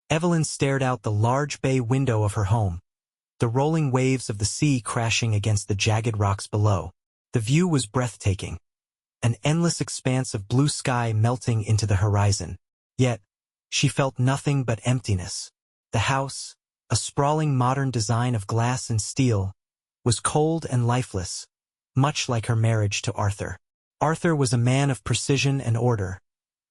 Evelyn stared out the large bay window of her home, the rolling waves of the sea crashing against the jagged rocks below. The view was breathtaking, an endless expanse of blue sky melting into the horizon. Yet, she felt nothing but emptiness. The house, a sprawling modern design of glass and steel, was cold and lifeless, much like her marriage to Arthur. Arthur was a man of precision and order,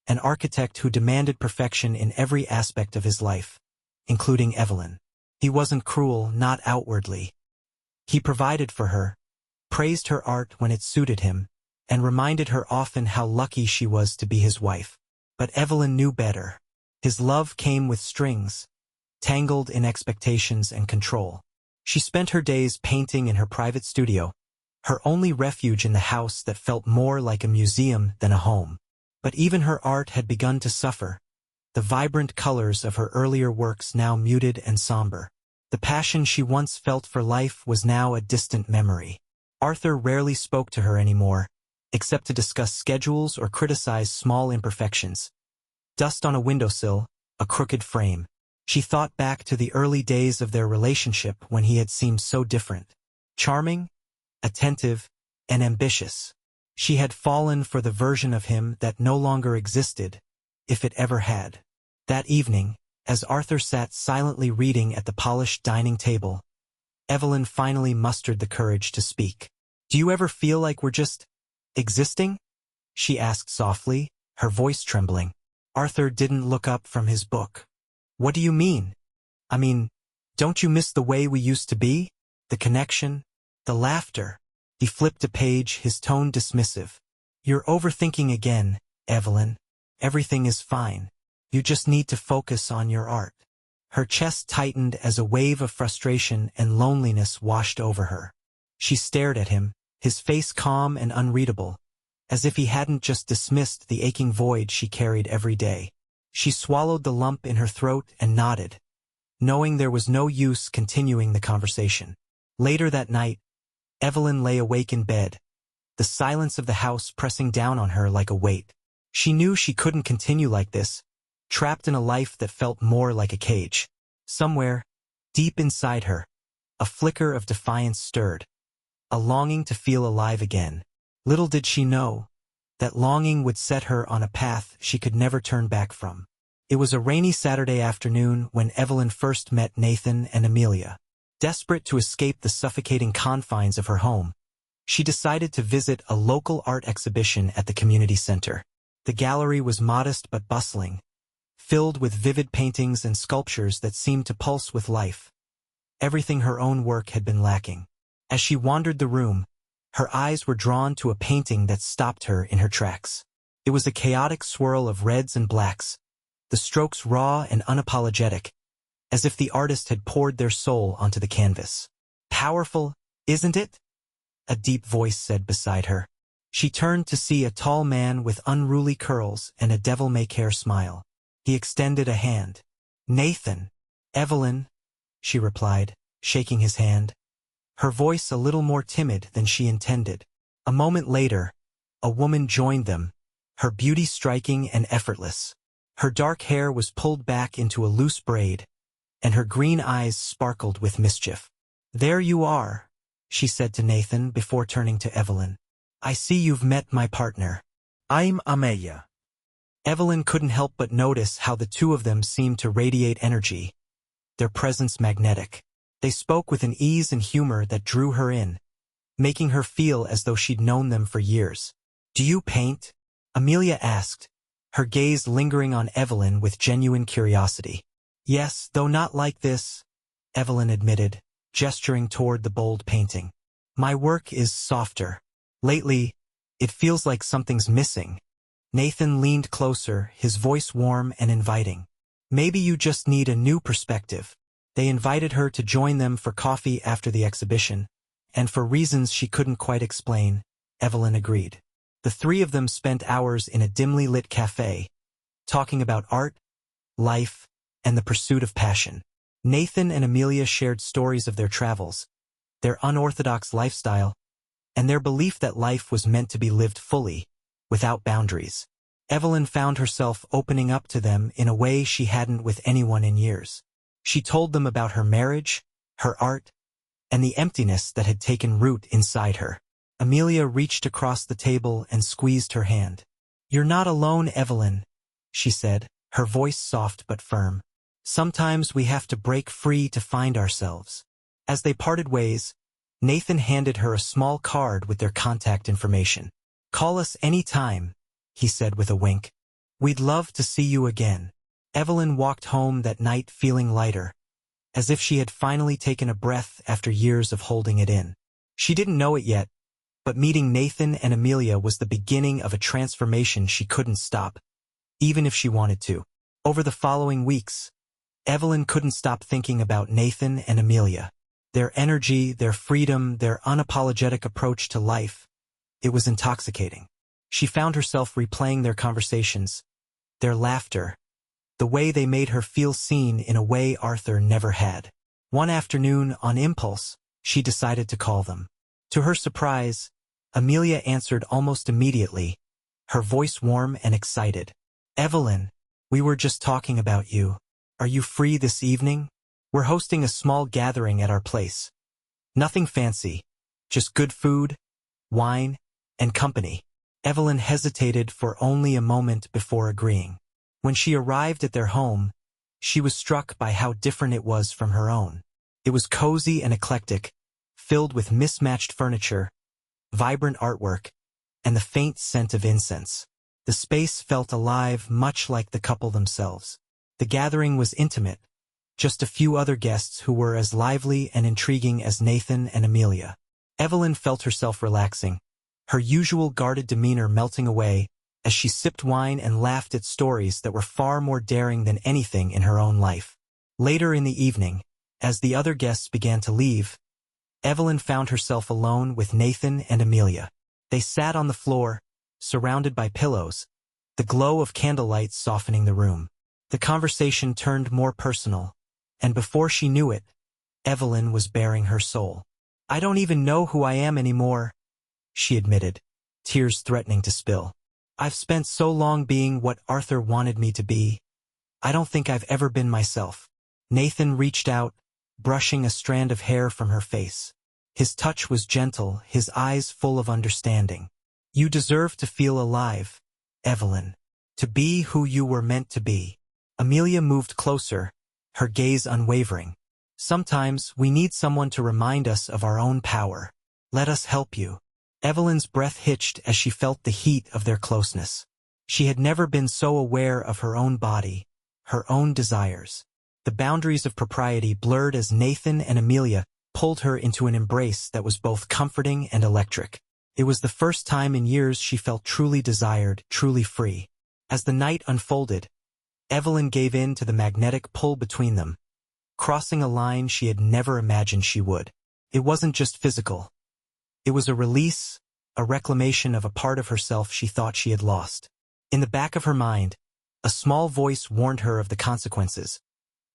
an architect who demanded perfection in every aspect of his life, including Evelyn. He wasn't cruel, not outwardly. He provided for her, praised her art when it suited him, and reminded her often how lucky she was to be his wife. But Evelyn knew better. His love came with strings, tangled in expectations and control. She spent her days painting in her private studio, her only refuge in the house that felt more like a museum than a home. But even her art had begun to suffer, the vibrant colors of her earlier works now muted and somber. The passion she once felt for life was now a distant memory. Arthur rarely spoke to her anymore, except to discuss schedules or criticize small imperfections. Dust on a windowsill, a crooked frame. She thought back to the early days of their relationship when he had seemed so different. Charming, attentive, and ambitious. She had fallen for the version of him that no longer existed, if it ever had. That evening, as Arthur sat silently reading at the polished dining table, Evelyn finally mustered the courage to speak. "Do you ever feel like we're just existing?" she asked softly, her voice trembling. Arthur didn't look up from his book. "What do you mean? I mean, don't you miss the way we used to be? The connection, the laughter?" He flipped a page, his tone dismissive. "You're overthinking again, Evelyn. Everything is fine. You just need to focus on your art." Her chest tightened as a wave of frustration and loneliness washed over her. She stared at him, his face calm and unreadable, as if he hadn't just dismissed the aching void she carried every day. She swallowed the lump in her throat and nodded, knowing there was no use continuing the conversation. Later that night, Evelyn lay awake in bed, the silence of the house pressing down on her like a weight. She knew she couldn't continue like this, trapped in a life that felt more like a cage. Somewhere, deep inside her, a flicker of defiance stirred, a longing to feel alive again. Little did she know, that longing would set her on a path she could never turn back from. It was a rainy Saturday afternoon when Evelyn first met Nathan and Amelia. Desperate to escape the suffocating confines of her home, she decided to visit a local art exhibition at the community center. The gallery was modest but bustling, filled with vivid paintings and sculptures that seemed to pulse with life. Everything her own work had been lacking. As she wandered the room, her eyes were drawn to a painting that stopped her in her tracks. It was a chaotic swirl of reds and blacks, the strokes raw and unapologetic, as if the artist had poured their soul onto the canvas. "Powerful, isn't it?" a deep voice said beside her. She turned to see a tall man with unruly curls and a devil-may-care smile. He extended a hand. "Nathan." "Evelyn," she replied, shaking his hand, her voice a little more timid than she intended. A moment later, a woman joined them, her beauty striking and effortless. Her dark hair was pulled back into a loose braid, and her green eyes sparkled with mischief. "There you are," she said to Nathan before turning to Evelyn. "I see you've met my partner. I'm Amelia." Evelyn couldn't help but notice how the two of them seemed to radiate energy, their presence magnetic. They spoke with an ease and humor that drew her in, making her feel as though she'd known them for years. "Do you paint?" Amelia asked, her gaze lingering on Evelyn with genuine curiosity. "Yes, though not like this," Evelyn admitted, gesturing toward the bold painting. "My work is softer. Lately, it feels like something's missing." Nathan leaned closer, his voice warm and inviting. "Maybe you just need a new perspective." They invited her to join them for coffee after the exhibition, and for reasons she couldn't quite explain, Evelyn agreed. The three of them spent hours in a dimly lit cafe, talking about art, life, and the pursuit of passion. Nathan and Amelia shared stories of their travels, their unorthodox lifestyle, and their belief that life was meant to be lived fully, without boundaries. Evelyn found herself opening up to them in a way she hadn't with anyone in years. She told them about her marriage, her art, and the emptiness that had taken root inside her. Amelia reached across the table and squeezed her hand. "You're not alone, Evelyn," she said, her voice soft but firm. "Sometimes we have to break free to find ourselves." As they parted ways, Nathan handed her a small card with their contact information. "Call us any time," he said with a wink. "We'd love to see you again." Evelyn walked home that night feeling lighter, as if she had finally taken a breath after years of holding it in. She didn't know it yet, but meeting Nathan and Amelia was the beginning of a transformation she couldn't stop, even if she wanted to. Over the following weeks, Evelyn couldn't stop thinking about Nathan and Amelia. Their energy, their freedom, their unapologetic approach to life. It was intoxicating. She found herself replaying their conversations, their laughter, the way they made her feel seen in a way Arthur never had. One afternoon, on impulse, she decided to call them. To her surprise, Amelia answered almost immediately, her voice warm and excited. "Evelyn, we were just talking about you. Are you free this evening? We're hosting a small gathering at our place. Nothing fancy, just good food, wine, and company." Evelyn hesitated for only a moment before agreeing. When she arrived at their home, she was struck by how different it was from her own. It was cozy and eclectic, filled with mismatched furniture, vibrant artwork, and the faint scent of incense. The space felt alive, much like the couple themselves. The gathering was intimate, just a few other guests who were as lively and intriguing as Nathan and Amelia. Evelyn felt herself relaxing, her usual guarded demeanor melting away as she sipped wine and laughed at stories that were far more daring than anything in her own life. Later in the evening, as the other guests began to leave, Evelyn found herself alone with Nathan and Amelia. They sat on the floor, surrounded by pillows, the glow of candlelight softening the room. The conversation turned more personal, and before she knew it, Evelyn was baring her soul. "I don't even know who I am anymore," she admitted, tears threatening to spill. "I've spent so long being what Arthur wanted me to be. I don't think I've ever been myself." Nathan reached out, brushing a strand of hair from her face. His touch was gentle, his eyes full of understanding. "You deserve to feel alive, Evelyn. To be who you were meant to be." Amelia moved closer, her gaze unwavering. "Sometimes we need someone to remind us of our own power. Let us help you." Evelyn's breath hitched as she felt the heat of their closeness. She had never been so aware of her own body, her own desires. The boundaries of propriety blurred as Nathan and Amelia pulled her into an embrace that was both comforting and electric. It was the first time in years she felt truly desired, truly free. As the night unfolded, Evelyn gave in to the magnetic pull between them, crossing a line she had never imagined she would. It wasn't just physical. It was a release, a reclamation of a part of herself she thought she had lost. In the back of her mind, a small voice warned her of the consequences.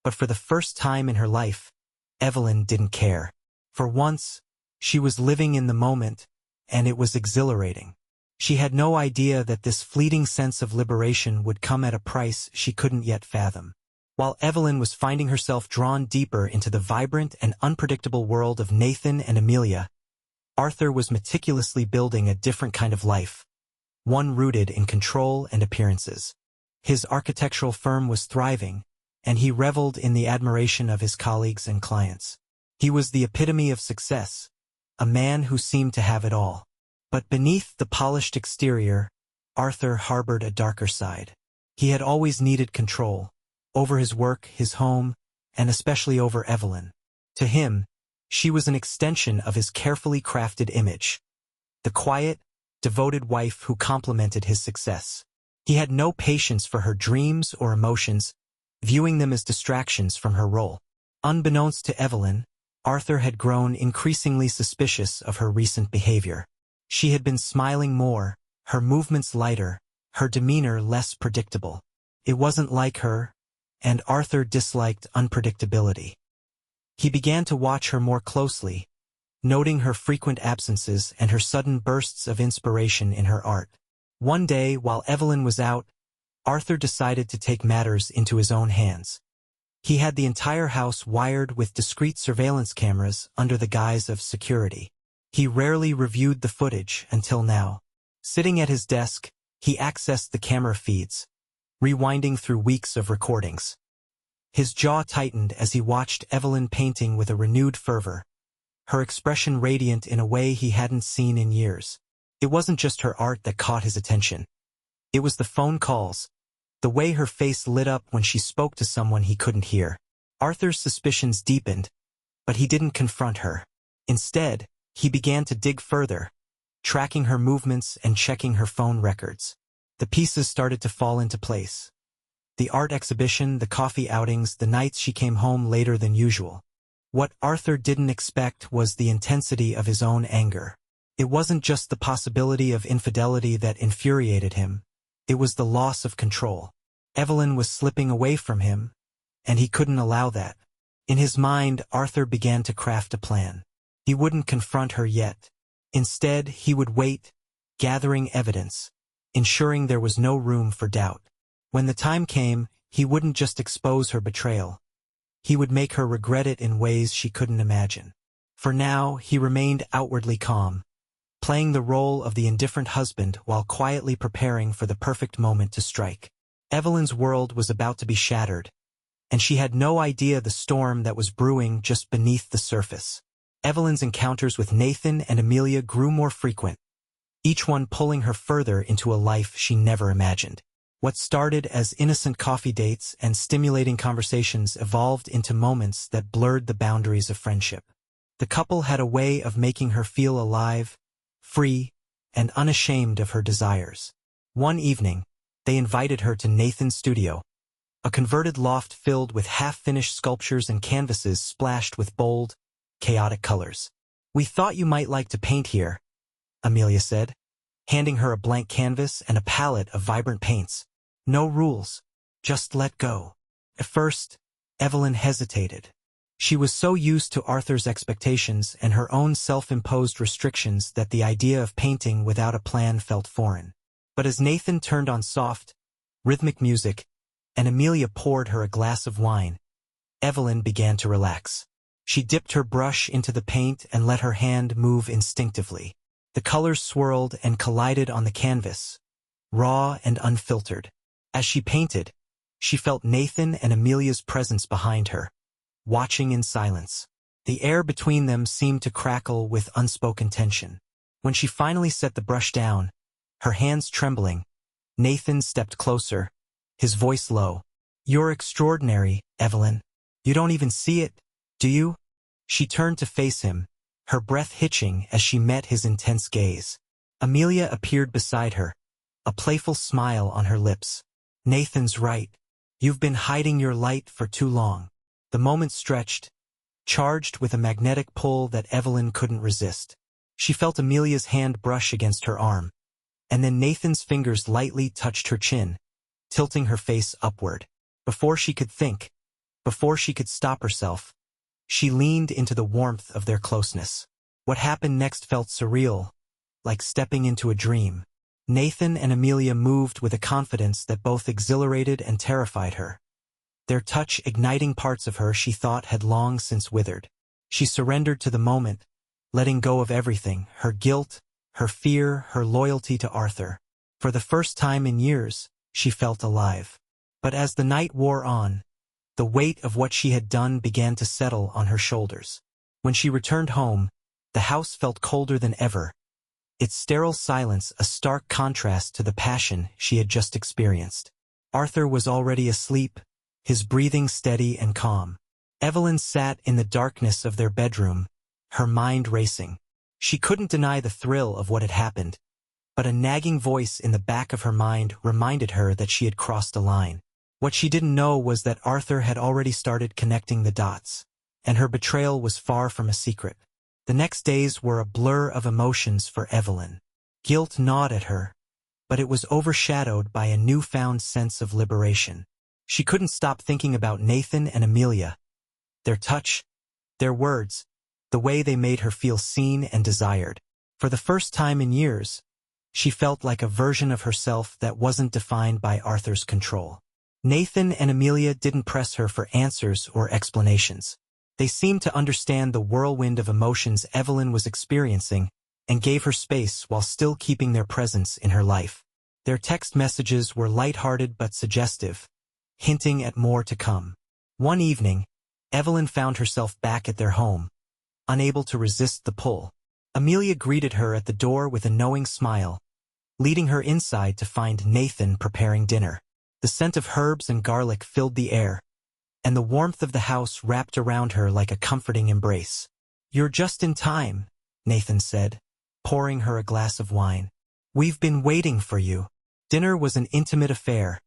But for the first time in her life, Evelyn didn't care. For once, she was living in the moment, and it was exhilarating. She had no idea that this fleeting sense of liberation would come at a price she couldn't yet fathom. While Evelyn was finding herself drawn deeper into the vibrant and unpredictable world of Nathan and Amelia, Arthur was meticulously building a different kind of life, one rooted in control and appearances. His architectural firm was thriving, and he reveled in the admiration of his colleagues and clients. He was the epitome of success, a man who seemed to have it all. But beneath the polished exterior, Arthur harbored a darker side. He had always needed control, over his work, his home, and especially over Evelyn. To him, she was an extension of his carefully crafted image, the quiet, devoted wife who complemented his success. He had no patience for her dreams or emotions, viewing them as distractions from her role. Unbeknownst to Evelyn, Arthur had grown increasingly suspicious of her recent behavior. She had been smiling more, her movements lighter, her demeanor less predictable. It wasn't like her, and Arthur disliked unpredictability. He began to watch her more closely, noting her frequent absences and her sudden bursts of inspiration in her art. One day, while Evelyn was out, Arthur decided to take matters into his own hands. He had the entire house wired with discreet surveillance cameras under the guise of security. He rarely reviewed the footage until now. Sitting at his desk, he accessed the camera feeds, rewinding through weeks of recordings. His jaw tightened as he watched Evelyn painting with a renewed fervor, her expression radiant in a way he hadn't seen in years. It wasn't just her art that caught his attention. It was the phone calls, the way her face lit up when she spoke to someone he couldn't hear. Arthur's suspicions deepened, but he didn't confront her. Instead, he began to dig further, tracking her movements and checking her phone records. The pieces started to fall into place. The art exhibition, the coffee outings, the nights she came home later than usual. What Arthur didn't expect was the intensity of his own anger. It wasn't just the possibility of infidelity that infuriated him. It was the loss of control. Evelyn was slipping away from him, and he couldn't allow that. In his mind, Arthur began to craft a plan. He wouldn't confront her yet. Instead, he would wait, gathering evidence, ensuring there was no room for doubt. When the time came, he wouldn't just expose her betrayal. He would make her regret it in ways she couldn't imagine. For now, he remained outwardly calm, playing the role of the indifferent husband while quietly preparing for the perfect moment to strike. Evelyn's world was about to be shattered, and she had no idea the storm that was brewing just beneath the surface. Evelyn's encounters with Nathan and Amelia grew more frequent, each one pulling her further into a life she never imagined. What started as innocent coffee dates and stimulating conversations evolved into moments that blurred the boundaries of friendship. The couple had a way of making her feel alive, free, and unashamed of her desires. One evening, they invited her to Nathan's studio, a converted loft filled with half-finished sculptures and canvases splashed with bold, chaotic colors. "We thought you might like to paint here," Amelia said, handing her a blank canvas and a palette of vibrant paints. "No rules, just let go." At first, Evelyn hesitated. She was so used to Arthur's expectations and her own self-imposed restrictions that the idea of painting without a plan felt foreign. But as Nathan turned on soft, rhythmic music, and Amelia poured her a glass of wine, Evelyn began to relax. She dipped her brush into the paint and let her hand move instinctively. The colors swirled and collided on the canvas, raw and unfiltered. As she painted, she felt Nathan and Amelia's presence behind her, watching in silence. The air between them seemed to crackle with unspoken tension. When she finally set the brush down, her hands trembling, Nathan stepped closer, his voice low. "You're extraordinary, Evelyn. You don't even see it, do you?" She turned to face him, her breath hitching as she met his intense gaze. Amelia appeared beside her, a playful smile on her lips. "Nathan's right. You've been hiding your light for too long." The moment stretched, charged with a magnetic pull that Evelyn couldn't resist. She felt Amelia's hand brush against her arm, and then Nathan's fingers lightly touched her chin, tilting her face upward. Before she could think, before she could stop herself, she leaned into the warmth of their closeness. What happened next felt surreal, like stepping into a dream. Nathan and Amelia moved with a confidence that both exhilarated and terrified her, their touch igniting parts of her she thought had long since withered. She surrendered to the moment, letting go of everything, her guilt, her fear, her loyalty to Arthur. For the first time in years, she felt alive. But as the night wore on, the weight of what she had done began to settle on her shoulders. When she returned home, the house felt colder than ever, its sterile silence a stark contrast to the passion she had just experienced. Arthur was already asleep, his breathing steady and calm. Evelyn sat in the darkness of their bedroom, her mind racing. She couldn't deny the thrill of what had happened, but a nagging voice in the back of her mind reminded her that she had crossed a line. What she didn't know was that Arthur had already started connecting the dots, and her betrayal was far from a secret. The next days were a blur of emotions for Evelyn. Guilt gnawed at her, but it was overshadowed by a newfound sense of liberation. She couldn't stop thinking about Nathan and Amelia, their touch, their words, the way they made her feel seen and desired. For the first time in years, She felt like a version of herself that wasn't defined by Arthur's control. Nathan and Amelia didn't press her for answers or explanations. They seemed to understand the whirlwind of emotions Evelyn was experiencing and gave her space while still keeping their presence in her life. Their text messages were lighthearted but suggestive, hinting at more to come. One evening, Evelyn found herself back at their home, unable to resist the pull. Amelia greeted her at the door with a knowing smile, leading her inside to find Nathan preparing dinner. The scent of herbs and garlic filled the air, and the warmth of the house wrapped around her like a comforting embrace. "You're just in time," Nathan said, pouring her a glass of wine. "We've been waiting for you." Dinner was an intimate affair,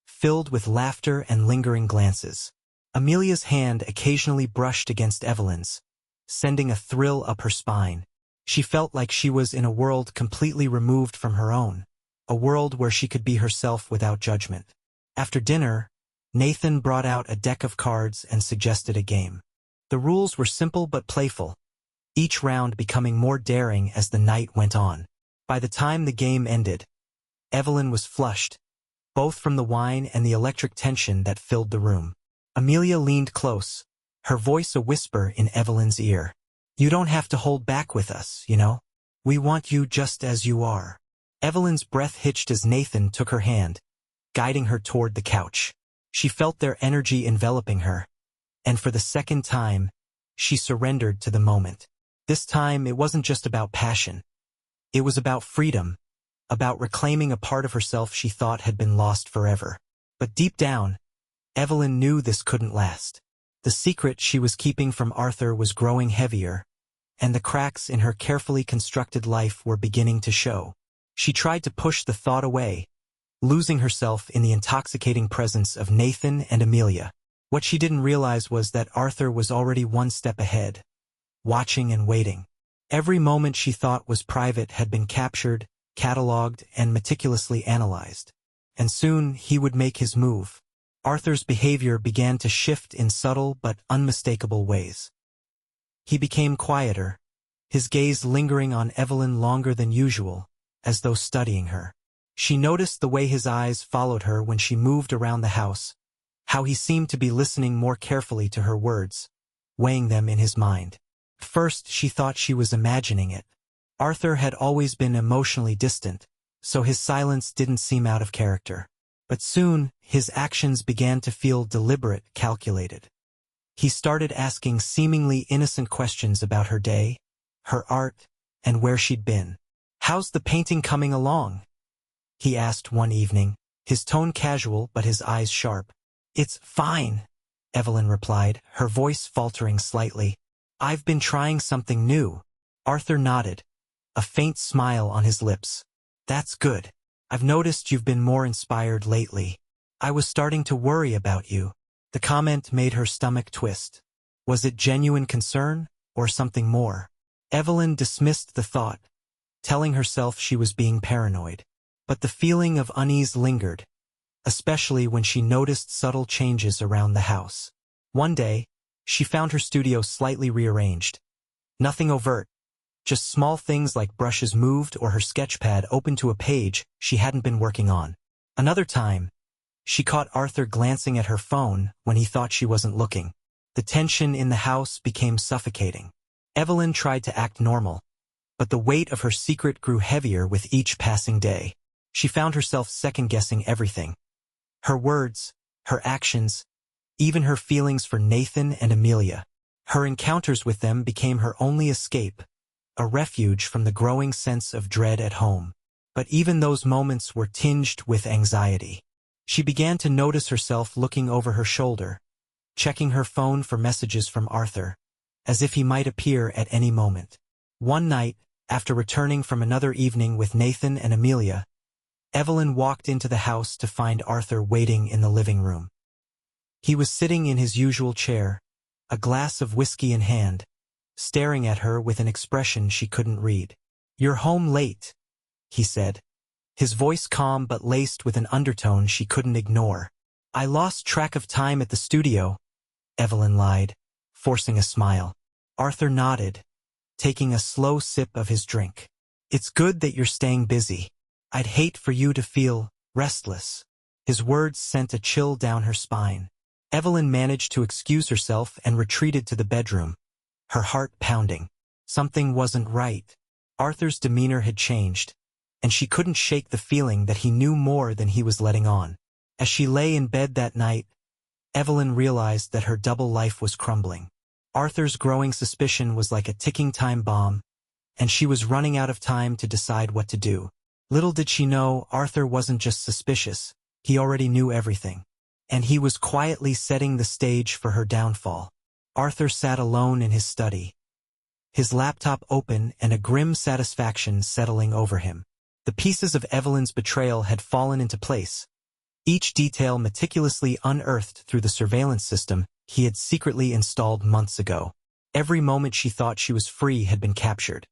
filled with laughter and lingering glances. Amelia's hand occasionally brushed against Evelyn's, sending a thrill up her spine. She felt like she was in a world completely removed from her own, a world where she could be herself without judgment. After dinner, Nathan brought out a deck of cards and suggested a game. The rules were simple but playful, each round becoming more daring as the night went on. By the time the game ended, Evelyn was flushed, both from the wine and the electric tension that filled the room. Amelia leaned close, her voice a whisper in Evelyn's ear. "You don't have to hold back with us, you know? We want you just as you are." Evelyn's breath hitched as Nathan took her hand, guiding her toward the couch. She felt their energy enveloping her, and for the second time, she surrendered to the moment. This time, it wasn't just about passion. It was about freedom, about reclaiming a part of herself she thought had been lost forever. But deep down, Evelyn knew this couldn't last. The secret she was keeping from Arthur was growing heavier, and the cracks in her carefully constructed life were beginning to show. She tried to push the thought away, losing herself in the intoxicating presence of Nathan and Amelia. What she didn't realize was that Arthur was already one step ahead, watching and waiting. Every moment she thought was private had been captured, catalogued, and meticulously analyzed. And soon he would make his move. Arthur's behavior began to shift in subtle but unmistakable ways. He became quieter, his gaze lingering on Evelyn longer than usual, as though studying her. She noticed the way his eyes followed her when she moved around the house, how he seemed to be listening more carefully to her words, weighing them in his mind. First, she thought she was imagining it. Arthur had always been emotionally distant, so his silence didn't seem out of character. But soon, his actions began to feel deliberate, calculated. He started asking seemingly innocent questions about her day, her art, and where she'd been. "How's the painting coming along?" he asked one evening, his tone casual but his eyes sharp. "It's fine," Evelyn replied, her voice faltering slightly. "I've been trying something new." Arthur nodded, a faint smile on his lips. "That's good. I've noticed you've been more inspired lately. I was starting to worry about you." The comment made her stomach twist. Was it genuine concern, or something more? Evelyn dismissed the thought, telling herself she was being paranoid. But the feeling of unease lingered, especially when she noticed subtle changes around the house. One day, she found her studio slightly rearranged. Nothing overt, just small things like brushes moved or her sketchpad open to a page she hadn't been working on. Another time, she caught Arthur glancing at her phone when he thought she wasn't looking. The tension in the house became suffocating. Evelyn tried to act normal, but the weight of her secret grew heavier with each passing day. She found herself second-guessing everything. Her words, her actions, even her feelings for Nathan and Amelia. Her encounters with them became her only escape, a refuge from the growing sense of dread at home. But even those moments were tinged with anxiety. She began to notice herself looking over her shoulder, checking her phone for messages from Arthur, as if he might appear at any moment. One night, after returning from another evening with Nathan and Amelia, Evelyn walked into the house to find Arthur waiting in the living room. He was sitting in his usual chair, a glass of whiskey in hand, staring at her with an expression she couldn't read. "You're home late," he said, his voice calm but laced with an undertone she couldn't ignore. "I lost track of time at the studio," Evelyn lied, forcing a smile. Arthur nodded, taking a slow sip of his drink. "It's good that you're staying busy." I'd hate for you to feel restless. His words sent a chill down her spine. Evelyn managed to excuse herself and retreated to the bedroom, her heart pounding. Something wasn't right. Arthur's demeanor had changed, and she couldn't shake the feeling that he knew more than he was letting on. As she lay in bed that night, Evelyn realized that her double life was crumbling. Arthur's growing suspicion was like a ticking time bomb, and she was running out of time to decide what to do. Little did she know, Arthur wasn't just suspicious, he already knew everything. And he was quietly setting the stage for her downfall. Arthur sat alone in his study, his laptop open and a grim satisfaction settling over him. The pieces of Evelyn's betrayal had fallen into place, each detail meticulously unearthed through the surveillance system he had secretly installed months ago. Every moment she thought she was free had been captured.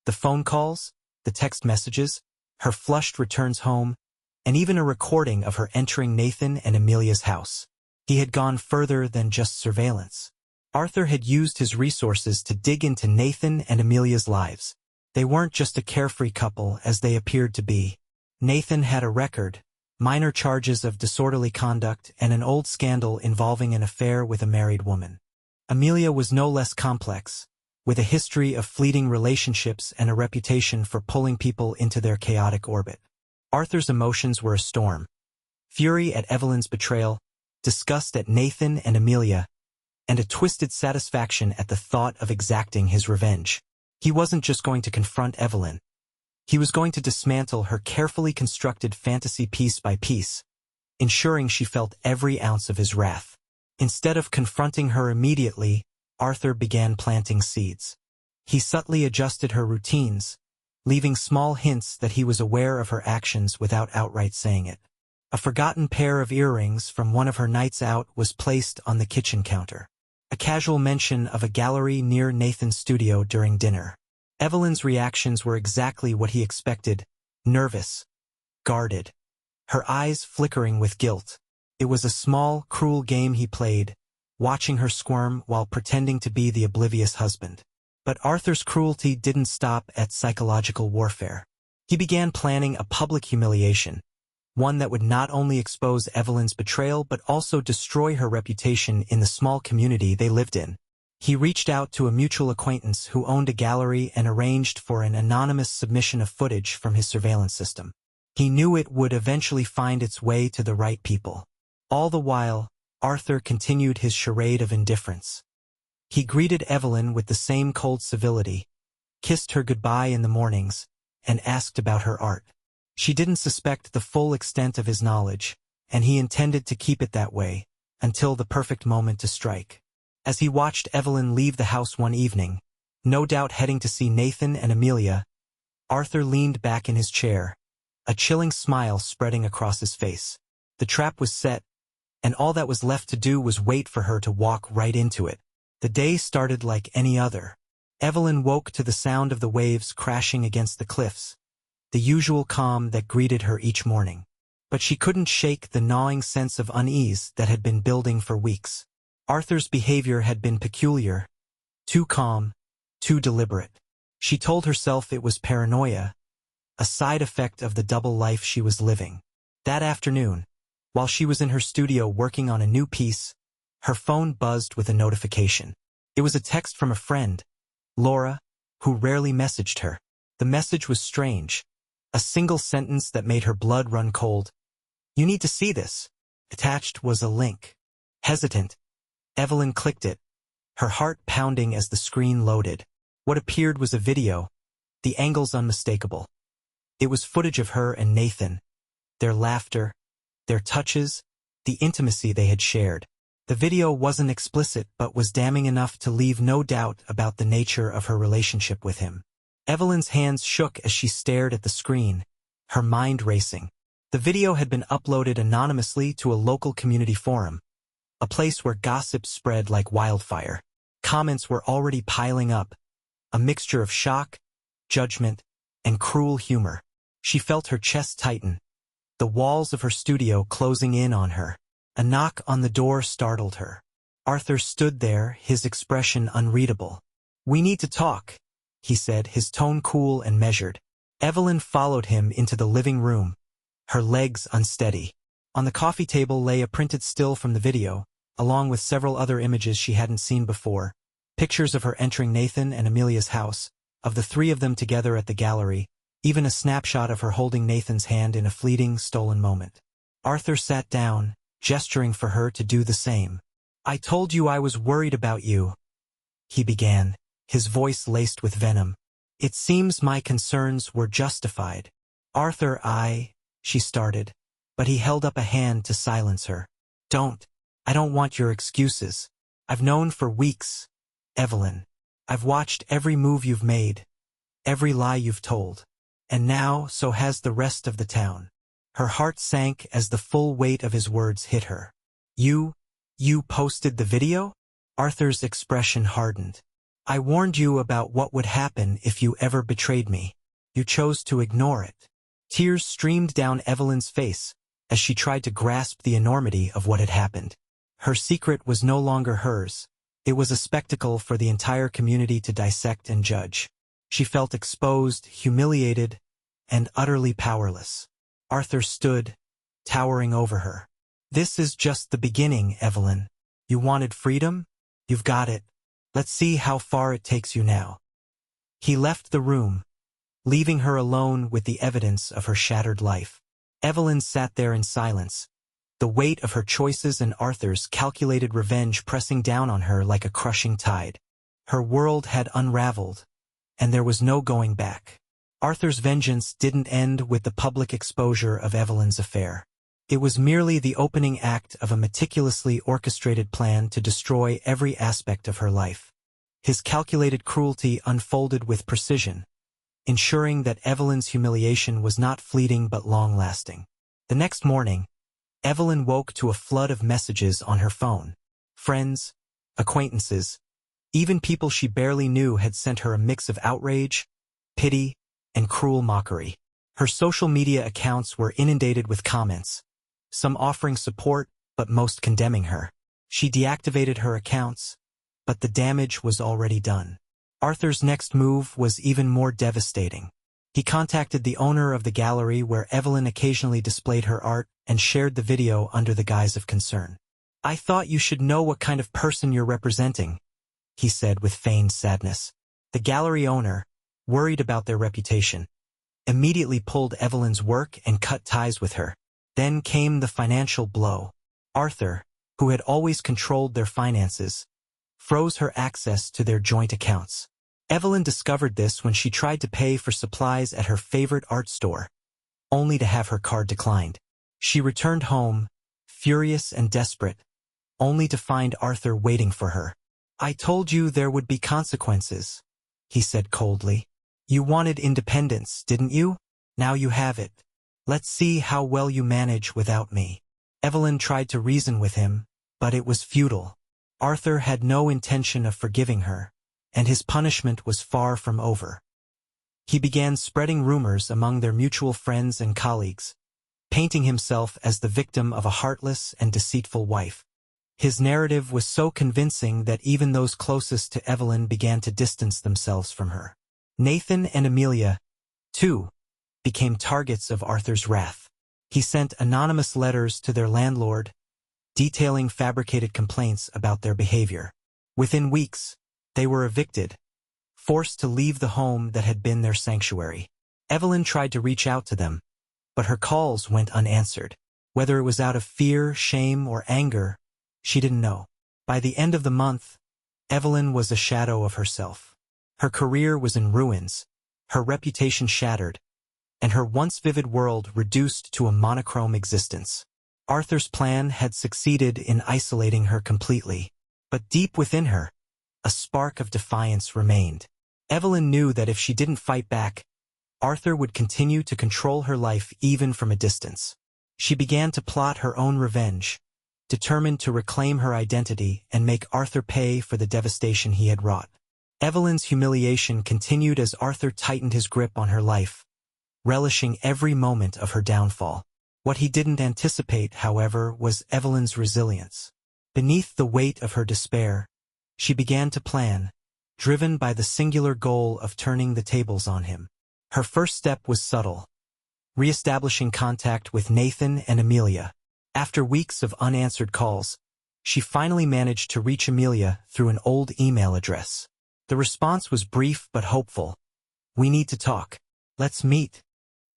The phone calls, the text messages, her flushed returns home, and even a recording of her entering Nathan and Amelia's house. He had gone further than just surveillance. Arthur had used his resources to dig into Nathan and Amelia's lives. They weren't just a carefree couple as they appeared to be. Nathan had a record, minor charges of disorderly conduct and an old scandal involving an affair with a married woman. Amelia was no less complex, with a history of fleeting relationships and a reputation for pulling people into their chaotic orbit. Arthur's emotions were a storm. Fury at Evelyn's betrayal, disgust at Nathan and Amelia, and a twisted satisfaction at the thought of exacting his revenge. He wasn't just going to confront Evelyn. He was going to dismantle her carefully constructed fantasy piece by piece, ensuring she felt every ounce of his wrath. Instead of confronting her immediately, Arthur began planting seeds. He subtly adjusted her routines, leaving small hints that he was aware of her actions without outright saying it. A forgotten pair of earrings from one of her nights out was placed on the kitchen counter. A casual mention of a gallery near Nathan's studio during dinner. Evelyn's reactions were exactly what he expected: nervous, guarded, her eyes flickering with guilt. It was a small, cruel game he played, watching her squirm while pretending to be the oblivious husband. But Arthur's cruelty didn't stop at psychological warfare. He began planning a public humiliation, one that would not only expose Evelyn's betrayal but also destroy her reputation in the small community they lived in. He reached out to a mutual acquaintance who owned a gallery and arranged for an anonymous submission of footage from his surveillance system. He knew it would eventually find its way to the right people. All the while, Arthur continued his charade of indifference. He greeted Evelyn with the same cold civility, kissed her goodbye in the mornings, and asked about her art. She didn't suspect the full extent of his knowledge, and he intended to keep it that way, until the perfect moment to strike. As he watched Evelyn leave the house one evening, no doubt heading to see Nathan and Amelia, Arthur leaned back in his chair, a chilling smile spreading across his face. The trap was set, and all that was left to do was wait for her to walk right into it. The day started like any other. Evelyn woke to the sound of the waves crashing against the cliffs, the usual calm that greeted her each morning. But she couldn't shake the gnawing sense of unease that had been building for weeks. Arthur's behavior had been peculiar, too calm, too deliberate. She told herself it was paranoia, a side effect of the double life she was living. That afternoon, while she was in her studio working on a new piece, her phone buzzed with a notification. It was a text from a friend, Laura, who rarely messaged her. The message was strange, a single sentence that made her blood run cold. "You need to see this." Attached was a link. Hesitant, Evelyn clicked it, her heart pounding as the screen loaded. What appeared was a video, the angles unmistakable. It was footage of her and Nathan, their laughter, their touches, the intimacy they had shared. The video wasn't explicit but was damning enough to leave no doubt about the nature of her relationship with him. Evelyn's hands shook as she stared at the screen, her mind racing. The video had been uploaded anonymously to a local community forum, a place where gossip spread like wildfire. Comments were already piling up, a mixture of shock, judgment, and cruel humor. She felt her chest tighten, the walls of her studio closing in on her. A knock on the door startled her. Arthur stood there, his expression unreadable. "We need to talk," he said, his tone cool and measured. Evelyn followed him into the living room, her legs unsteady. On the coffee table lay a printed still from the video, along with several other images she hadn't seen before, pictures of her entering Nathan and Amelia's house, of the three of them together at the gallery, even a snapshot of her holding Nathan's hand in a fleeting, stolen moment. Arthur sat down, gesturing for her to do the same. "I told you I was worried about you," he began, his voice laced with venom. "It seems my concerns were justified." "Arthur, she started, but he held up a hand to silence her. I don't want your excuses. I've known for weeks, Evelyn. I've watched every move you've made, every lie you've told. And now, so has the rest of the town." Her heart sank as the full weight of his words hit her. You posted the video?" Arthur's expression hardened. "I warned you about what would happen if you ever betrayed me. You chose to ignore it." Tears streamed down Evelyn's face as she tried to grasp the enormity of what had happened. Her secret was no longer hers. It was a spectacle for the entire community to dissect and judge. She felt exposed, humiliated, and utterly powerless. Arthur stood, towering over her. "This is just the beginning, Evelyn. You wanted freedom? You've got it. Let's see how far it takes you now." He left the room, leaving her alone with the evidence of her shattered life. Evelyn sat there in silence, the weight of her choices and Arthur's calculated revenge pressing down on her like a crushing tide. Her world had unraveled, and there was no going back. Arthur's vengeance didn't end with the public exposure of Evelyn's affair. It was merely the opening act of a meticulously orchestrated plan to destroy every aspect of her life. His calculated cruelty unfolded with precision, ensuring that Evelyn's humiliation was not fleeting but long-lasting. The next morning, Evelyn woke to a flood of messages on her phone. Friends, acquaintances, even people she barely knew had sent her a mix of outrage, pity, and cruel mockery. Her social media accounts were inundated with comments, some offering support but most condemning her. She deactivated her accounts, but the damage was already done. Arthur's next move was even more devastating. He contacted the owner of the gallery where Evelyn occasionally displayed her art and shared the video under the guise of concern. "I thought you should know what kind of person you're representing," he said with feigned sadness. The gallery owner, worried about their reputation, immediately pulled Evelyn's work and cut ties with her. Then came the financial blow. Arthur, who had always controlled their finances, froze her access to their joint accounts. Evelyn discovered this when she tried to pay for supplies at her favorite art store, only to have her card declined. She returned home, furious and desperate, only to find Arthur waiting for her. "I told you there would be consequences," he said coldly. "You wanted independence, didn't you? Now you have it. Let's see how well you manage without me." Evelyn tried to reason with him, but it was futile. Arthur had no intention of forgiving her, and his punishment was far from over. He began spreading rumors among their mutual friends and colleagues, painting himself as the victim of a heartless and deceitful wife. His narrative was so convincing that even those closest to Evelyn began to distance themselves from her. Nathan and Amelia, too, became targets of Arthur's wrath. He sent anonymous letters to their landlord, detailing fabricated complaints about their behavior. Within weeks, they were evicted, forced to leave the home that had been their sanctuary. Evelyn tried to reach out to them, but her calls went unanswered. Whether it was out of fear, shame, or anger, she didn't know. By the end of the month, Evelyn was a shadow of herself. Her career was in ruins, her reputation shattered, and her once vivid world reduced to a monochrome existence. Arthur's plan had succeeded in isolating her completely, but deep within her, a spark of defiance remained. Evelyn knew that if she didn't fight back, Arthur would continue to control her life even from a distance. She began to plot her own revenge, determined to reclaim her identity and make Arthur pay for the devastation he had wrought. Evelyn's humiliation continued as Arthur tightened his grip on her life, relishing every moment of her downfall. What he didn't anticipate, however, was Evelyn's resilience. Beneath the weight of her despair, she began to plan, driven by the singular goal of turning the tables on him. Her first step was subtle, re-establishing contact with Nathan and Amelia. After weeks of unanswered calls, she finally managed to reach Amelia through an old email address. The response was brief but hopeful. "We need to talk. Let's meet.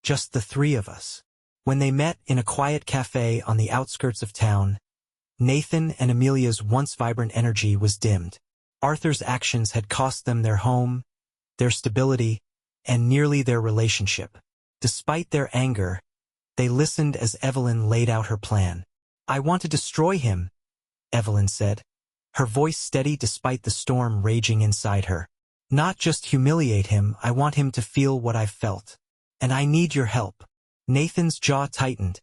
Just the three of us." When they met in a quiet cafe on the outskirts of town, Nathan and Amelia's once vibrant energy was dimmed. Arthur's actions had cost them their home, their stability, and nearly their relationship. Despite their anger, they listened as Evelyn laid out her plan. "I want to destroy him," Evelyn said, her voice steady despite the storm raging inside her. "Not just humiliate him, I want him to feel what I've felt. And I need your help." Nathan's jaw tightened,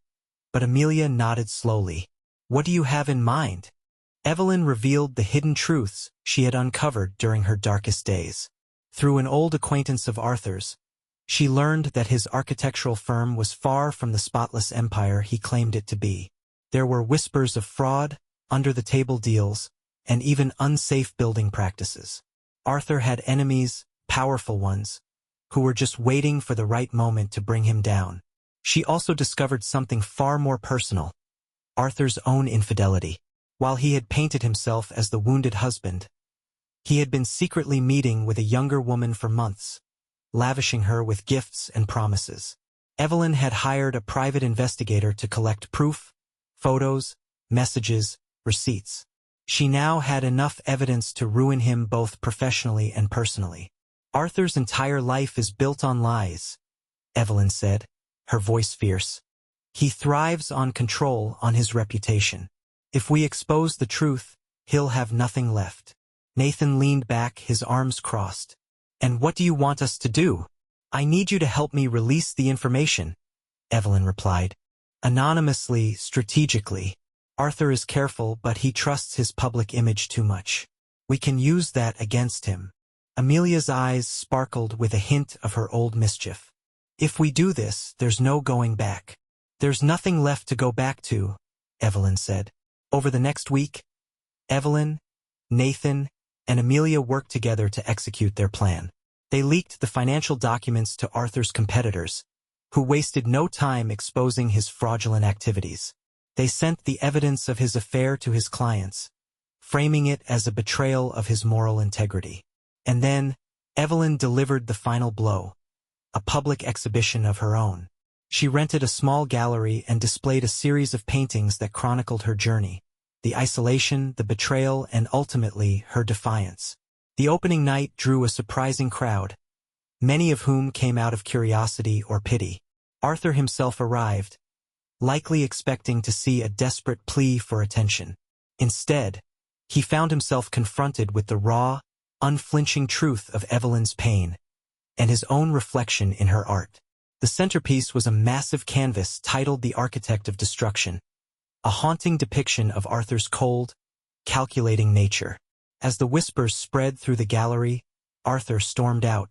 but Amelia nodded slowly. "What do you have in mind?" Evelyn revealed the hidden truths she had uncovered during her darkest days. Through an old acquaintance of Arthur's, she learned that his architectural firm was far from the spotless empire he claimed it to be. There were whispers of fraud, under-the-table deals, and even unsafe building practices. Arthur had enemies, powerful ones, who were just waiting for the right moment to bring him down. She also discovered something far more personal: Arthur's own infidelity. While he had painted himself as the wounded husband, he had been secretly meeting with a younger woman for months, lavishing her with gifts and promises. Evelyn had hired a private investigator to collect proof, photos, messages, receipts. She now had enough evidence to ruin him both professionally and personally. "Arthur's entire life is built on lies," Evelyn said, her voice fierce. "He thrives on control, on his reputation. If we expose the truth, he'll have nothing left." Nathan leaned back, his arms crossed. "And what do you want us to do?" "I need you to help me release the information," Evelyn replied. "Anonymously, strategically. Arthur is careful, but he trusts his public image too much. We can use that against him." Amelia's eyes sparkled with a hint of her old mischief. "If we do this, there's no going back." "There's nothing left to go back to," Evelyn said. Over the next week, Evelyn, Nathan, and Amelia worked together to execute their plan. They leaked the financial documents to Arthur's competitors, who wasted no time exposing his fraudulent activities. They sent the evidence of his affair to his clients, framing it as a betrayal of his moral integrity. And then, Evelyn delivered the final blow: a public exhibition of her own. She rented a small gallery and displayed a series of paintings that chronicled her journey, the isolation, the betrayal, and ultimately her defiance. The opening night drew a surprising crowd, many of whom came out of curiosity or pity. Arthur himself arrived, likely expecting to see a desperate plea for attention. Instead, he found himself confronted with the raw, unflinching truth of Evelyn's pain, and his own reflection in her art. The centerpiece was a massive canvas titled "The Architect of Destruction," a haunting depiction of Arthur's cold, calculating nature. As the whispers spread through the gallery, Arthur stormed out,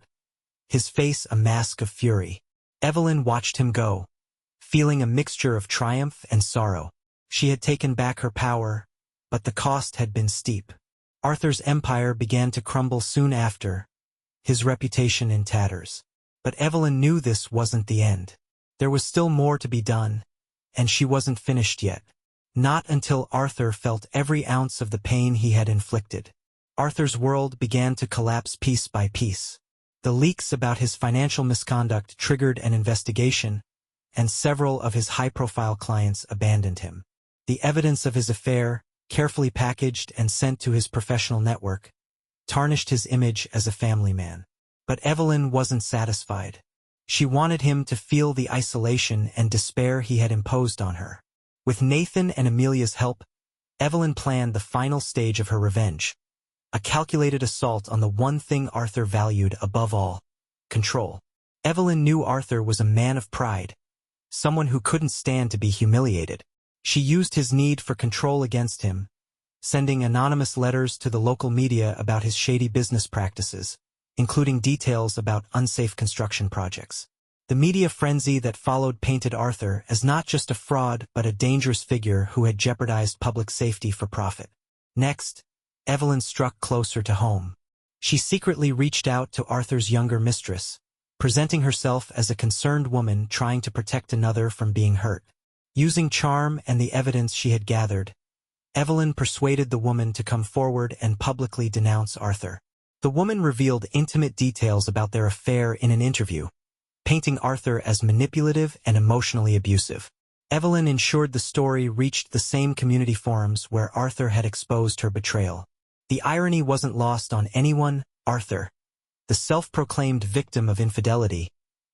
his face a mask of fury. Evelyn watched him go, feeling a mixture of triumph and sorrow. She had taken back her power, but the cost had been steep. Arthur's empire began to crumble soon after, his reputation in tatters. But Evelyn knew this wasn't the end. There was still more to be done, and she wasn't finished yet. Not until Arthur felt every ounce of the pain he had inflicted. Arthur's world began to collapse piece by piece. The leaks about his financial misconduct triggered an investigation, and several of his high-profile clients abandoned him. The evidence of his affair, carefully packaged and sent to his professional network, tarnished his image as a family man. But Evelyn wasn't satisfied. She wanted him to feel the isolation and despair he had imposed on her. With Nathan and Amelia's help, Evelyn planned the final stage of her revenge, a calculated assault on the one thing Arthur valued above all: control. Evelyn knew Arthur was a man of pride, someone who couldn't stand to be humiliated. She used his need for control against him, sending anonymous letters to the local media about his shady business practices, including details about unsafe construction projects. The media frenzy that followed painted Arthur as not just a fraud but a dangerous figure who had jeopardized public safety for profit. Next, Evelyn struck closer to home. She secretly reached out to Arthur's younger mistress, presenting herself as a concerned woman trying to protect another from being hurt. Using charm and the evidence she had gathered, Evelyn persuaded the woman to come forward and publicly denounce Arthur. The woman revealed intimate details about their affair in an interview, painting Arthur as manipulative and emotionally abusive. Evelyn ensured the story reached the same community forums where Arthur had exposed her betrayal. The irony wasn't lost on anyone. Arthur, the self-proclaimed victim of infidelity,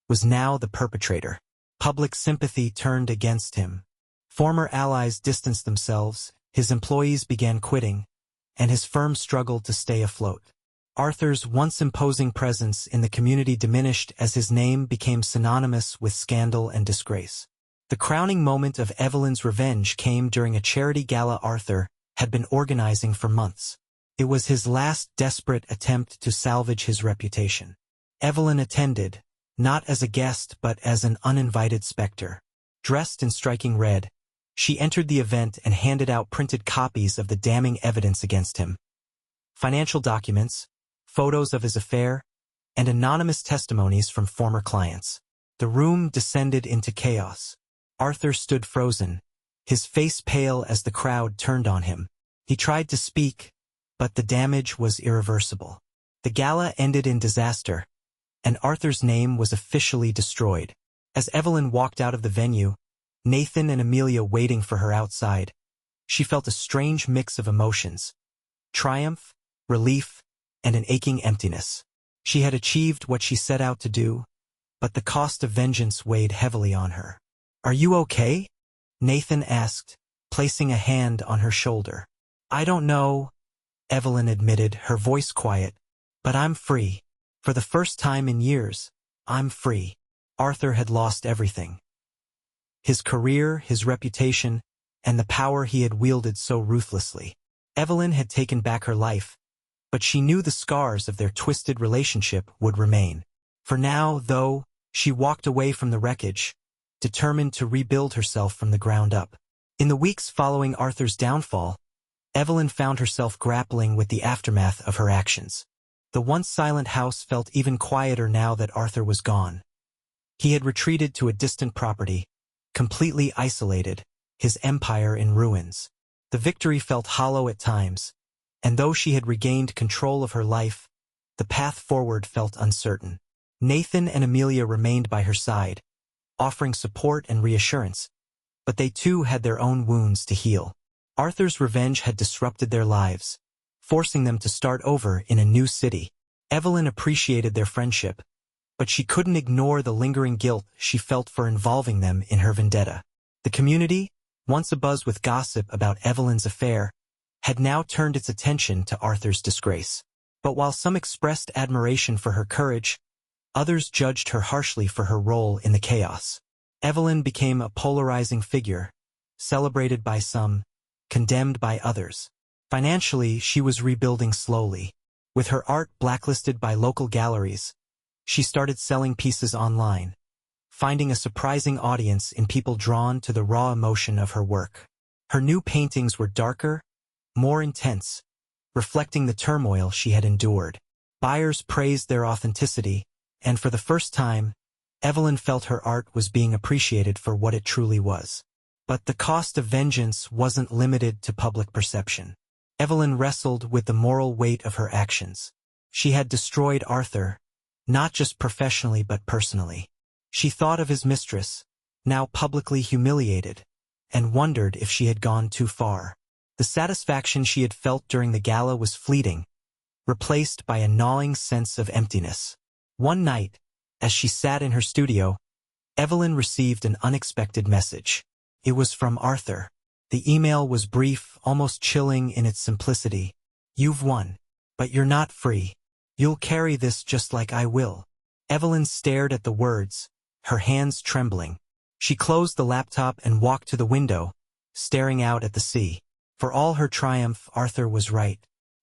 was now the perpetrator. Public sympathy turned against him. Former allies distanced themselves, his employees began quitting, and his firm struggled to stay afloat. Arthur's once imposing presence in the community diminished as his name became synonymous with scandal and disgrace. The crowning moment of Evelyn's revenge came during a charity gala Arthur had been organizing for months. It was his last desperate attempt to salvage his reputation. Evelyn attended, not as a guest but as an uninvited specter. Dressed in striking red, she entered the event and handed out printed copies of the damning evidence against him. Financial documents, photos of his affair, and anonymous testimonies from former clients. The room descended into chaos. Arthur stood frozen, his face pale as the crowd turned on him. He tried to speak, but the damage was irreversible. The gala ended in disaster, and Arthur's name was officially destroyed. As Evelyn walked out of the venue, Nathan and Amelia waiting for her outside, she felt a strange mix of emotions: triumph, relief, and an aching emptiness. She had achieved what she set out to do, but the cost of vengeance weighed heavily on her. "Are you okay?" Nathan asked, placing a hand on her shoulder. "I don't know," Evelyn admitted, her voice quiet, "but I'm free. For the first time in years, I'm free." Arthur had lost everything. His career, his reputation, and the power he had wielded so ruthlessly. Evelyn had taken back her life, but she knew the scars of their twisted relationship would remain. For now, though, she walked away from the wreckage, determined to rebuild herself from the ground up. In the weeks following Arthur's downfall, Evelyn found herself grappling with the aftermath of her actions. The once silent house felt even quieter now that Arthur was gone. He had retreated to a distant property, completely isolated, his empire in ruins. The victory felt hollow at times, and though she had regained control of her life, the path forward felt uncertain. Nathan and Amelia remained by her side, offering support and reassurance, but they too had their own wounds to heal. Arthur's revenge had disrupted their lives, forcing them to start over in a new city. Evelyn appreciated their friendship, but she couldn't ignore the lingering guilt she felt for involving them in her vendetta. The community, once abuzz with gossip about Evelyn's affair, had now turned its attention to Arthur's disgrace. But while some expressed admiration for her courage, others judged her harshly for her role in the chaos. Evelyn became a polarizing figure, celebrated by some, condemned by others. Financially, she was rebuilding slowly. With her art blacklisted by local galleries, she started selling pieces online, finding a surprising audience in people drawn to the raw emotion of her work. Her new paintings were darker, more intense, reflecting the turmoil she had endured. Buyers praised their authenticity, and for the first time, Evelyn felt her art was being appreciated for what it truly was. But the cost of vengeance wasn't limited to public perception. Evelyn wrestled with the moral weight of her actions. She had destroyed Arthur, not just professionally but personally. She thought of his mistress, now publicly humiliated, and wondered if she had gone too far. The satisfaction she had felt during the gala was fleeting, replaced by a gnawing sense of emptiness. One night, as she sat in her studio, Evelyn received an unexpected message. It was from Arthur. The email was brief, almost chilling in its simplicity. "You've won, but you're not free. You'll carry this just like I will." Evelyn stared at the words, her hands trembling. She closed the laptop and walked to the window, staring out at the sea. For all her triumph, Arthur was right.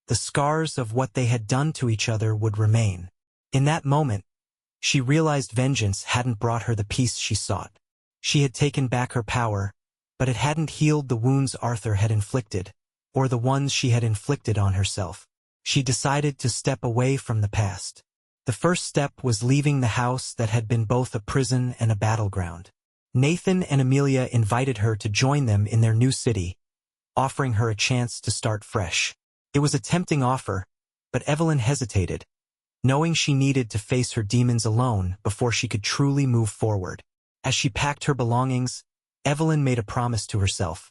The scars of what they had done to each other would remain. In that moment, she realized vengeance hadn't brought her the peace she sought. She had taken back her power, but it hadn't healed the wounds Arthur had inflicted, or the ones she had inflicted on herself. She decided to step away from the past. The first step was leaving the house that had been both a prison and a battleground. Nathan and Amelia invited her to join them in their new city, offering her a chance to start fresh. It was a tempting offer, but Evelyn hesitated, knowing she needed to face her demons alone before she could truly move forward. As she packed her belongings, Evelyn made a promise to herself.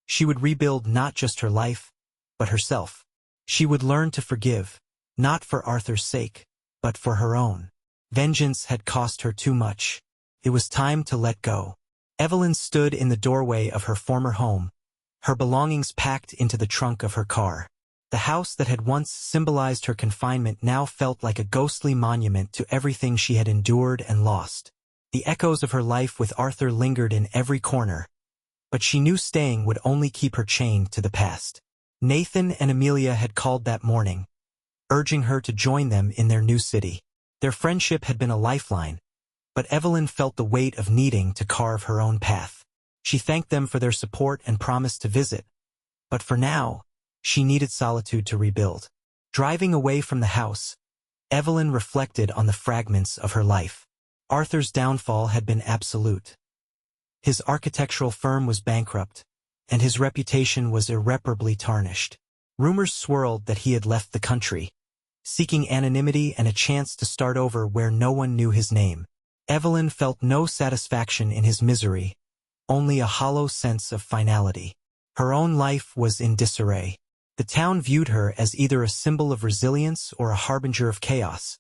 She would rebuild not just her life, but herself. She would learn to forgive, not for Arthur's sake, but for her own. Vengeance had cost her too much. It was time to let go. Evelyn stood in the doorway of her former home, her belongings packed into the trunk of her car. The house that had once symbolized her confinement now felt like a ghostly monument to everything she had endured and lost. The echoes of her life with Arthur lingered in every corner, but she knew staying would only keep her chained to the past. Nathan and Amelia had called that morning, urging her to join them in their new city. Their friendship had been a lifeline, but Evelyn felt the weight of needing to carve her own path. She thanked them for their support and promised to visit, but for now, she needed solitude to rebuild. Driving away from the house, Evelyn reflected on the fragments of her life. Arthur's downfall had been absolute. His architectural firm was bankrupt, and his reputation was irreparably tarnished. Rumors swirled that he had left the country, seeking anonymity and a chance to start over where no one knew his name. Evelyn felt no satisfaction in his misery, only a hollow sense of finality. Her own life was in disarray. The town viewed her as either a symbol of resilience or a harbinger of chaos,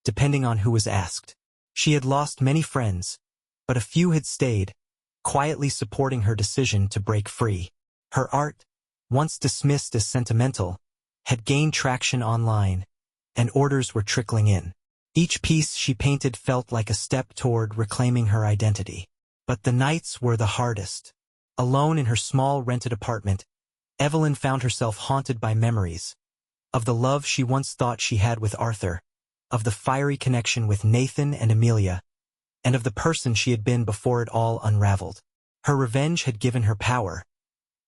depending on who was asked. She had lost many friends, but a few had stayed, quietly supporting her decision to break free. Her art, once dismissed as sentimental, had gained traction online, and orders were trickling in. Each piece she painted felt like a step toward reclaiming her identity. But the nights were the hardest. Alone in her small rented apartment, Evelyn found herself haunted by memories of the love she once thought she had with Arthur, of the fiery connection with Nathan and Amelia, and of the person she had been before it all unraveled. Her revenge had given her power,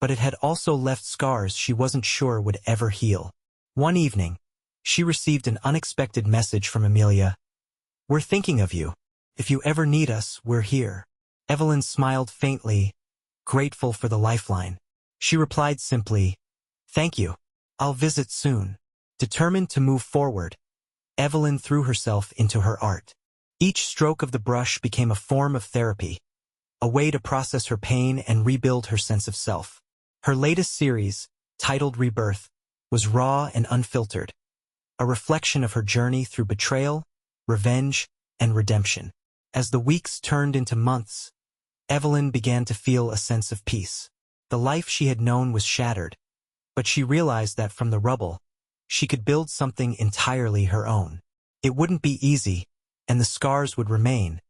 but it had also left scars she wasn't sure would ever heal. One evening, she received an unexpected message from Amelia. "We're thinking of you. If you ever need us, we're here." Evelyn smiled faintly, grateful for the lifeline. She replied simply, "Thank you. I'll visit soon." Determined to move forward, Evelyn threw herself into her art. Each stroke of the brush became a form of therapy, a way to process her pain and rebuild her sense of self. Her latest series, titled Rebirth, was raw and unfiltered, a reflection of her journey through betrayal, revenge, and redemption. As the weeks turned into months, Evelyn began to feel a sense of peace. The life she had known was shattered, but she realized that from the rubble, she could build something entirely her own. It wouldn't be easy, and the scars would remain,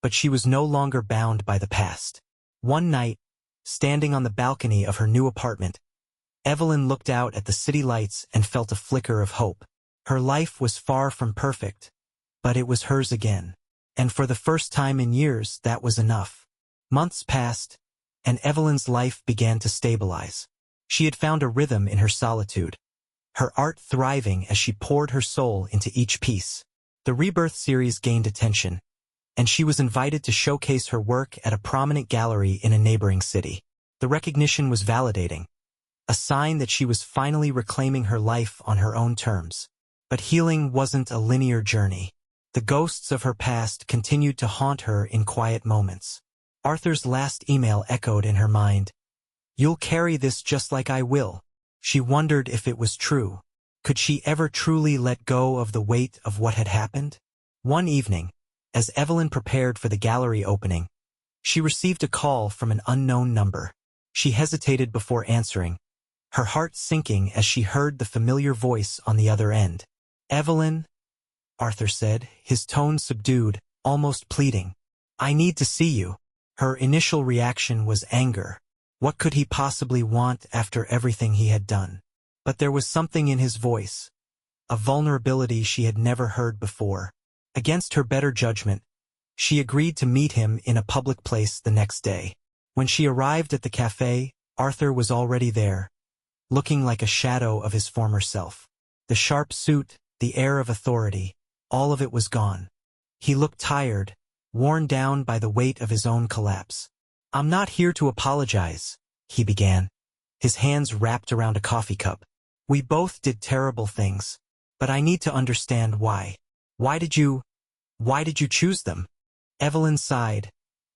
but she was no longer bound by the past. One night, standing on the balcony of her new apartment, Evelyn looked out at the city lights and felt a flicker of hope. Her life was far from perfect, but it was hers again. And for the first time in years, that was enough. Months passed, and Evelyn's life began to stabilize. She had found a rhythm in her solitude, her art thriving as she poured her soul into each piece. The Rebirth series gained attention, and she was invited to showcase her work at a prominent gallery in a neighboring city. The recognition was validating, a sign that she was finally reclaiming her life on her own terms. But healing wasn't a linear journey. The ghosts of her past continued to haunt her in quiet moments. Arthur's last email echoed in her mind. "You'll carry this just like I will." She wondered if it was true. Could she ever truly let go of the weight of what had happened? One evening, as Evelyn prepared for the gallery opening, she received a call from an unknown number. She hesitated before answering, her heart sinking as she heard the familiar voice on the other end. "Evelyn," Arthur said, his tone subdued, almost pleading. "I need to see you." Her initial reaction was anger. What could he possibly want after everything he had done? But there was something in his voice, a vulnerability she had never heard before. Against her better judgment, she agreed to meet him in a public place the next day. When she arrived at the cafe, Arthur was already there, looking like a shadow of his former self. The sharp suit, the air of authority, All of it was gone. He looked tired, worn down by the weight of his own collapse. "I'm not here to apologize," he began, his hands wrapped around a coffee cup. "We both did terrible things. But I need to understand why. Why did you choose them?" Evelyn sighed,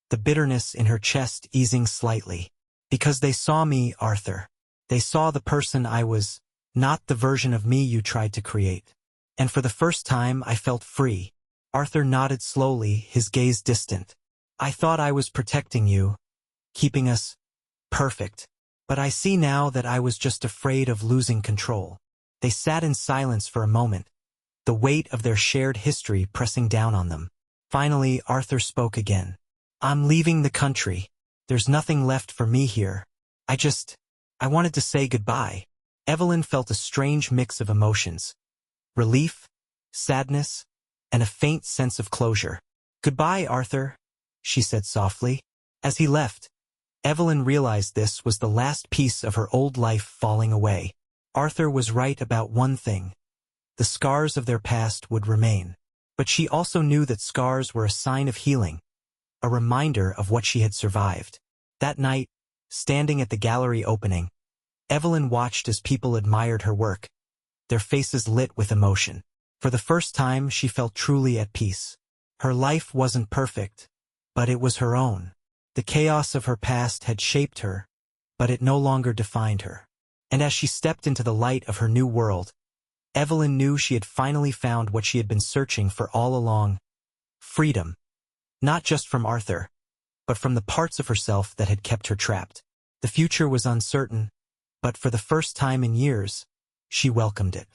the bitterness in her chest easing slightly. "Because they saw me, Arthur. They saw the person I was, not the version of me you tried to create. And for the first time I felt free." Arthur nodded slowly, his gaze distant. "I thought I was protecting you, keeping us perfect. But I see now that I was just afraid of losing control." They sat in silence for a moment, the weight of their shared history pressing down on them. Finally, Arthur spoke again. "I'm leaving the country. There's nothing left for me here. I wanted to say goodbye." Evelyn felt a strange mix of emotions. Relief, sadness, and a faint sense of closure. "Goodbye, Arthur," she said softly. As he left, Evelyn realized this was the last piece of her old life falling away. Arthur was right about one thing. The scars of their past would remain. But she also knew that scars were a sign of healing, a reminder of what she had survived. That night, standing at the gallery opening, Evelyn watched as people admired her work, their faces lit with emotion. For the first time, she felt truly at peace. Her life wasn't perfect, but it was her own. The chaos of her past had shaped her, but it no longer defined her. And as she stepped into the light of her new world, Evelyn knew she had finally found what she had been searching for all along: freedom. Not just from Arthur, but from the parts of herself that had kept her trapped. The future was uncertain, but for the first time in years, she welcomed it.